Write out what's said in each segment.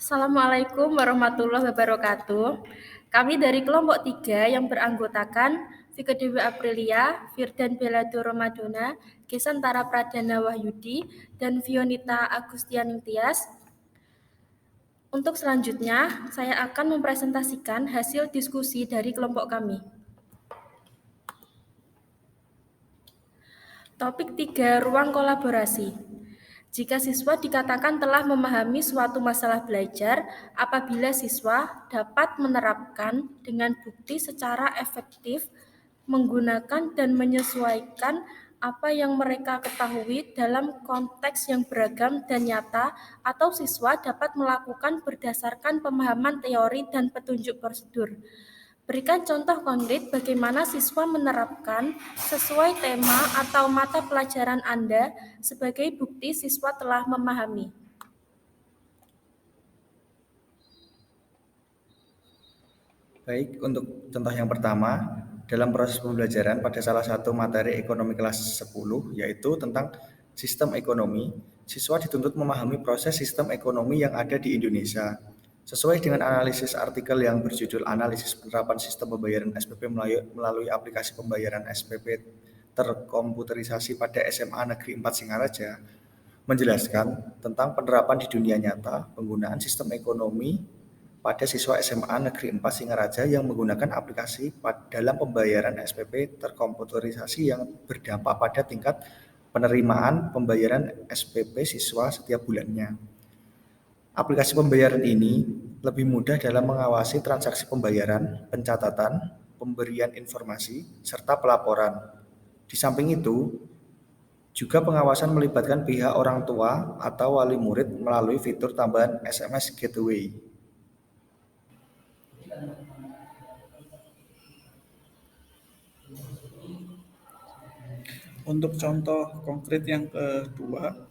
Assalamualaikum warahmatullahi wabarakatuh. Kami dari kelompok 3 yang beranggotakan Vika Dewi Aprilia, Firdan Belado Ramadona, Gesantara Pradana Wahyudi, dan Fionita Agustianing Tias. Untuk selanjutnya, saya akan mempresentasikan hasil diskusi dari kelompok kami. Topik 3, ruang kolaborasi. Jika siswa dikatakan telah memahami suatu masalah belajar, apabila siswa dapat menerapkan dengan bukti secara efektif, menggunakan dan menyesuaikan apa yang mereka ketahui dalam konteks yang beragam dan nyata, atau siswa dapat melakukan berdasarkan pemahaman teori dan petunjuk prosedur. Berikan contoh konkret bagaimana siswa menerapkan sesuai tema atau mata pelajaran Anda sebagai bukti siswa telah memahami. Baik, untuk contoh yang pertama, dalam proses pembelajaran pada salah satu materi ekonomi kelas 10, yaitu tentang sistem ekonomi, siswa dituntut memahami proses sistem ekonomi yang ada di Indonesia. Sesuai dengan analisis artikel yang berjudul Analisis Penerapan Sistem Pembayaran SPP melalui aplikasi pembayaran SPP terkomputerisasi pada SMA Negeri 4 Singaraja, menjelaskan tentang penerapan di dunia nyata penggunaan sistem ekonomi pada siswa SMA Negeri 4 Singaraja yang menggunakan aplikasi dalam pembayaran SPP terkomputerisasi yang berdampak pada tingkat penerimaan pembayaran SPP siswa setiap bulannya. Aplikasi pembayaran ini lebih mudah dalam mengawasi transaksi pembayaran, pencatatan, pemberian informasi, serta pelaporan. Di samping itu, juga pengawasan melibatkan pihak orang tua atau wali murid melalui fitur tambahan SMS Gateway. Untuk contoh konkret yang kedua,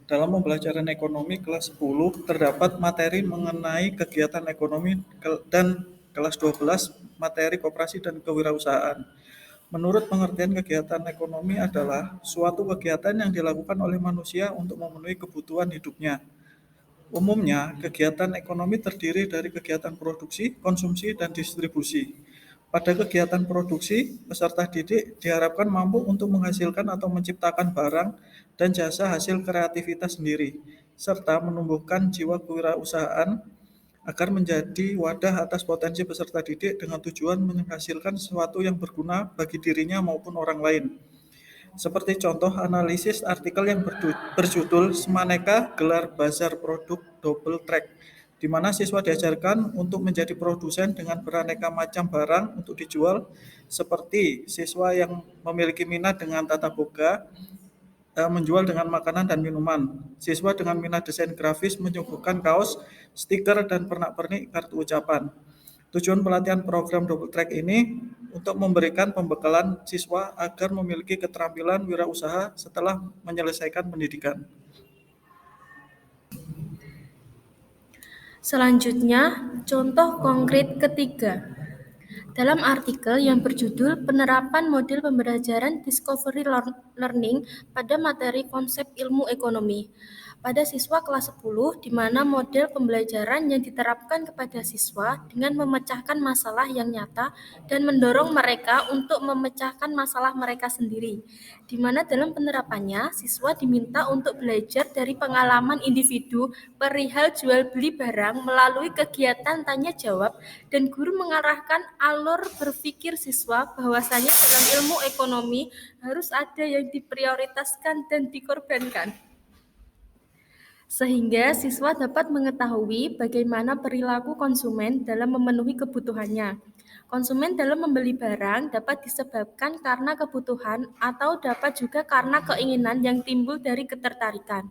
dalam pembelajaran ekonomi kelas 10 terdapat materi mengenai kegiatan ekonomi dan kelas 12 materi koperasi dan kewirausahaan. Menurut pengertian kegiatan ekonomi adalah suatu kegiatan yang dilakukan oleh manusia untuk memenuhi kebutuhan hidupnya. Umumnya, kegiatan ekonomi terdiri dari kegiatan produksi, konsumsi, dan distribusi. Pada kegiatan produksi, peserta didik diharapkan mampu untuk menghasilkan atau menciptakan barang dan jasa hasil kreativitas sendiri, serta menumbuhkan jiwa kewirausahaan agar menjadi wadah atas potensi peserta didik dengan tujuan menghasilkan sesuatu yang berguna bagi dirinya maupun orang lain. Seperti contoh analisis artikel yang berjudul Semaneka Gelar Bazar Produk Double Track, di mana siswa diajarkan untuk menjadi produsen dengan beraneka macam barang untuk dijual, seperti siswa yang memiliki minat dengan tata boga, menjual dengan makanan dan minuman. Siswa dengan minat desain grafis menyuguhkan kaos, stiker, dan pernak-pernik kartu ucapan. Tujuan pelatihan program double track ini untuk memberikan pembekalan siswa agar memiliki keterampilan wirausaha setelah menyelesaikan pendidikan. Selanjutnya, contoh konkret ketiga. Dalam artikel yang berjudul Penerapan Model Pembelajaran Discovery Learning pada materi konsep ilmu ekonomi pada siswa kelas 10, di mana model pembelajaran yang diterapkan kepada siswa dengan memecahkan masalah yang nyata dan mendorong mereka untuk memecahkan masalah mereka sendiri, di mana dalam penerapannya siswa diminta untuk belajar dari pengalaman individu perihal jual beli barang melalui kegiatan tanya jawab, dan guru mengarahkan alur berpikir siswa bahwasanya dalam ilmu ekonomi harus ada yang diprioritaskan dan dikorbankan, sehingga siswa dapat mengetahui bagaimana perilaku konsumen dalam memenuhi kebutuhannya. Konsumen dalam membeli barang dapat disebabkan karena kebutuhan atau dapat juga karena keinginan yang timbul dari ketertarikan.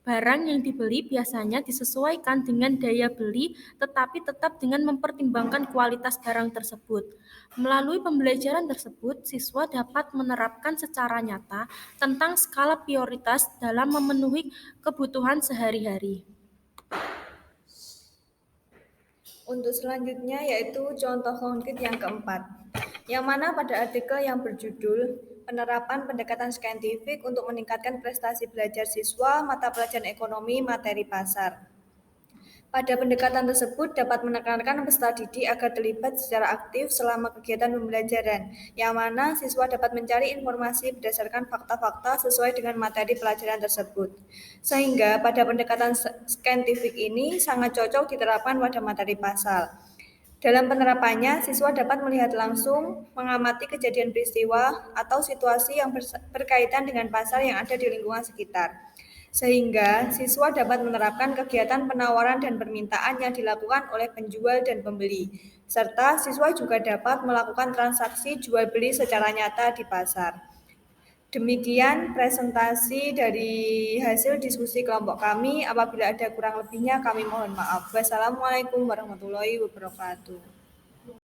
Barang yang dibeli biasanya disesuaikan dengan daya beli, tetapi tetap dengan mempertimbangkan kualitas barang tersebut. Melalui pembelajaran tersebut, siswa dapat menerapkan secara nyata tentang skala prioritas dalam memenuhi kebutuhan sehari-hari. Untuk selanjutnya yaitu contoh konkret yang keempat, yang mana pada artikel yang berjudul Penerapan Pendekatan Saintifik untuk Meningkatkan Prestasi Belajar Siswa Mata Pelajaran Ekonomi Materi Pasar. Pada pendekatan tersebut dapat menekankan peserta didik agar terlibat secara aktif selama kegiatan pembelajaran, yang mana siswa dapat mencari informasi berdasarkan fakta-fakta sesuai dengan materi pelajaran tersebut. Sehingga pada pendekatan saintifik ini sangat cocok diterapkan pada materi pasal. Dalam penerapannya, siswa dapat melihat langsung, mengamati kejadian peristiwa, atau situasi yang berkaitan dengan pasar yang ada di lingkungan sekitar. Sehingga siswa dapat menerapkan kegiatan penawaran dan permintaan yang dilakukan oleh penjual dan pembeli. Serta siswa juga dapat melakukan transaksi jual beli secara nyata di pasar. Demikian presentasi dari hasil diskusi kelompok kami. Apabila ada kurang lebihnya, kami mohon maaf. Wassalamualaikum warahmatullahi wabarakatuh.